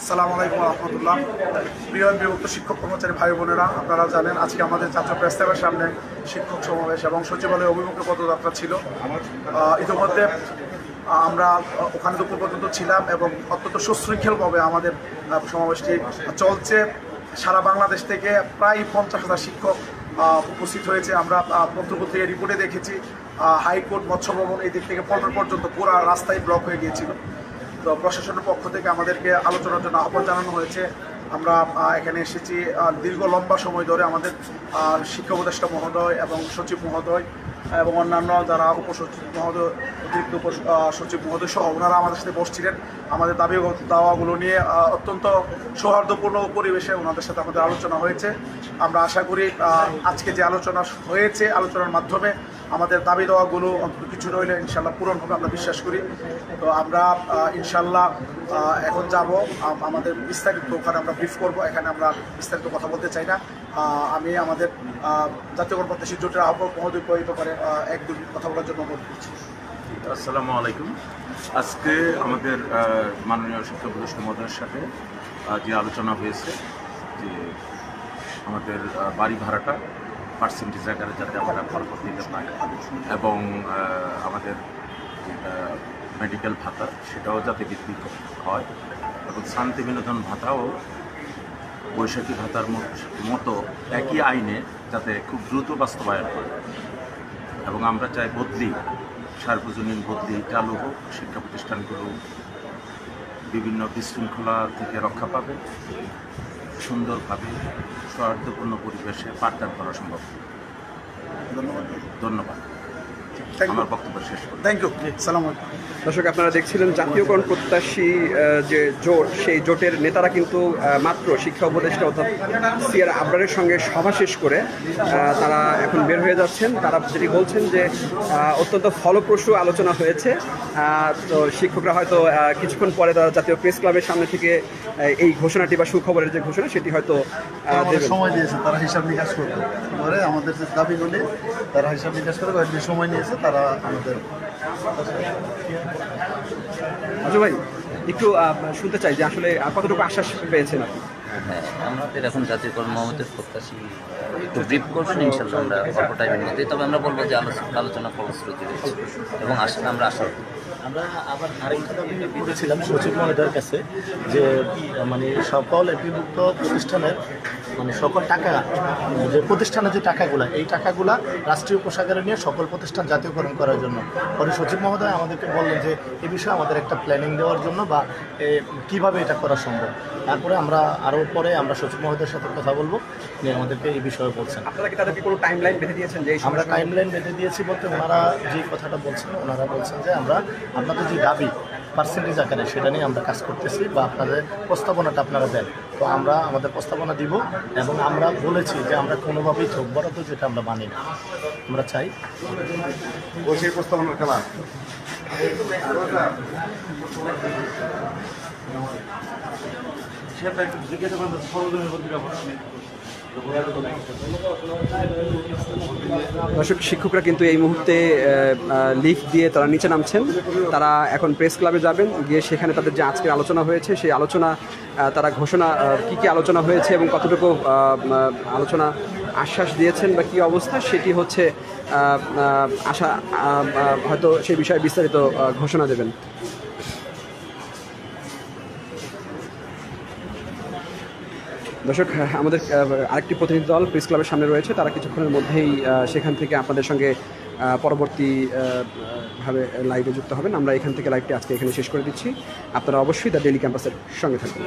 আসসালামু আলাইকুম রহমতুল্লাহ। প্রিয় বিভক্ত শিক্ষক কর্মচারী ভাই বোনেরা, আপনারা জানেন আজকে আমাদের ছাত্র প্রেস ক্লাবের সামনে শিক্ষক সমাবেশ এবং সচিবালয় অভিমুখে পদযাত্রা ছিল। ইতিমধ্যে আমরা ওখানে দুপুর পর্যন্ত ছিলাম এবং অত্যন্ত সুশৃঙ্খলভাবে আমাদের সমাবেশটি চলছে। সারা বাংলাদেশ থেকে প্রায় 50,000 শিক্ষক উপস্থিত হয়েছে। আমরা পত্রপত্রিকায় রিপোর্টে দেখেছি হাইকোর্ট, মৎস্য ভবন এই দিক থেকে পল্টন পর্যন্ত পুরো রাস্তায় ব্লক হয়ে গিয়েছিল। তো প্রশাসনের পক্ষ থেকে আমাদেরকে আলোচনার জন্য আহ্বান জানানো হয়েছে। আমরা এখানে এসেছি দীর্ঘ লম্বা সময় ধরে আমাদের শিক্ষা উপদেষ্টা মহোদয় এবং সচিব মহোদয় এবং অন্যান্য যারা উপসচিব মহোদয়, অতিরিক্ত সচিব মহোদয় সহ ওনারা আমাদের সাথে বসছিলেন। আমাদের দাওয়াগুলো নিয়ে অত্যন্ত সৌহার্দ্যপূর্ণ পরিবেশে ওনাদের সাথে আমাদের আলোচনা হয়েছে। আমরা আশা করি আজকে যে আলোচনা হয়েছে, আলোচনার মাধ্যমে আমাদের দাবি দেওয়াগুলো অন্তত কিছু রইলে ইনশাল্লাহ পূরণ হবে আমরা বিশ্বাস করি। তো আমরা ইনশাল্লাহ এখন যাব আমাদের বিস্তারিত ওখানে আমরা ব্রিফ করব। এখানে আমরা বিস্তারিত কথা বলতে চাই না। আমি আমাদের জাতীয় গণতান্ত্রিক জোটের আহ্বায়ক মহোদয়কে এই ব্যাপারে এক দুই কথা বলার জন্য অনুরোধ করছি। আসসালামু আলাইকুম। আজকে আমাদের মাননীয় শিক্ষা উপদেষ্টা মহোদয়ের সাথে যে আলোচনা হয়েছে যে আমাদের বাড়ি ভাড়াটা পার্সেন্টেজ আকারে যাতে আমরা খরচ দিতে পারি এবং আমাদের মেডিকেল ভাতা সেটাও যাতে বৃদ্ধি হয় এবং শান্তি বিনোদন ভাতাও বৈশাখী ভাতার মতো একই আইনে যাতে খুব দ্রুত বাস্তবায়ন হয় এবং আমরা চাই বদলি, সার্বজনীন বদলি চালু হোক। শিক্ষা প্রতিষ্ঠানগুলো বিভিন্ন বিশৃঙ্খলা থেকে রক্ষা পাবে, সুন্দরভাবে সৌহার্দ্যপূর্ণ পরিবেশে পাঠদান করা সম্ভব। ধন্যবাদ। আমার বক্তব্য শেষ করি। Thank you. সালাম আলাইকুম। দর্শক, আপনারা দেখছিলেন জাতীয়করণ প্রত্যাশী যে জোট, সেই জোটের নেতারা কিন্তু মাত্র শিক্ষা উপদেষ্টা অর্থাৎ সিআর আবরারের সঙ্গে সভা শেষ করে তারা এখন বের হয়ে যাচ্ছেন। তারা যেটি বলছেন যে অত্যন্ত ফলপ্রসূ আলোচনা হয়েছে। তো শিক্ষকরা হয়তো কিছুক্ষণ পরে তারা জাতীয় প্রেস ক্লাবের সামনে থেকে এই ঘোষণাটি বা সুখবরের যে ঘোষণা সেটি হয়তো সময় দিয়েছে, তারা হিসাব নিকাশ করবে পরে আমাদের যে দাবিগুলি তারা হিসাব নিকাশ করে কয়েকদিন সময় নিয়েছে। তারা আমাদের আচ্ছা ভাই, একটু শুনতে চাই যে আসলে কতটুকু আশ্বাস পেয়েছেন আপনি? হ্যাঁ, আমাদের এখন জাতীয়করণ মহোদয়ের প্রত্যাশী একটু ব্রিফ করবেন ইনশাল্লাহ আমরা অল্প টাইমের মধ্যে। তবে আমরা বলবো যে আলোচনা ফলশ্রুতি হয়েছে এবং আমরা আশা করি। আমরা আবার আরেকটা দাবি করেছিলাম সচিব মহোদয়ের কাছে যে মানে সকল এপিভুক্ত প্রতিষ্ঠানের মানে সকল টাকা, যে প্রতিষ্ঠানের যে টাকাগুলো, এই টাকাগুলা রাষ্ট্রীয় কোষাগারে নিয়ে সকল প্রতিষ্ঠান জাতীয়করণ করার জন্য। পরে সচিব মহোদয় আমাদেরকে বললেন যে এ বিষয়ে আমাদের একটা প্ল্যানিং দেওয়ার জন্য বা কিভাবে এটা করা সম্ভব। তারপরে আমরা আরও পরে আমরা সচিব মহোদয়ের সাথে কথা বলবো, উনি আমাদেরকে এই বিষয়ে বলছেন। আপনারা কি তাদেরকে কোনো টাইম লাইন বেঁধে দিয়েছেন? যে আমরা টাইম লাইন বেঁধে দিয়েছি বলতে ওনারা যে কথাটা বলছেন, ওনারা বলছেন যে আমরা আপনাদের যে দাবি পার্সেন্টেজ আকারে সেটা নিয়ে আমরা কাজ করতেছি বা আপনাদের প্রস্তাবনাটা আপনারা দেন। তো আমরা আমাদের প্রস্তাবনা দিব এবং আমরা বলেছি যে আমরা কোনোভাবেই থোক বরাদ্দ যেটা আমরা মানি না। আমরা চাই সেই প্রস্তাবনার খেলা দর্শক, শিক্ষকরা কিন্তু এই মুহূর্তে লিফট দিয়ে তারা নিচে নামছেন। তারা এখন প্রেস ক্লাবে যাবেন, গিয়ে সেখানে তাদের যে আজকের আলোচনা হয়েছে সেই আলোচনা তারা ঘোষণা কী আলোচনা হয়েছে এবং কতটুকু আলোচনা আশ্বাস দিয়েছেন বা কী অবস্থা সেটি হচ্ছে আশা হয়তো সেই বিষয়ে বিস্তারিত ঘোষণা দেবেন। দর্শক, আমাদের আরেকটি প্রতিনিধি দল প্রেস ক্লাবের সামনে রয়েছে। তারা কিছুক্ষণের মধ্যেই সেখান থেকে আপনাদের সঙ্গে পরবর্তী ভাবে লাইভে যুক্ত হবেন। আমরা এখান থেকে লাইভটি আজকে এখানে শেষ করে দিচ্ছি। আপনারা অবশ্যই দ্য ডেইলি ক্যাম্পাসের সঙ্গে থাকবেন।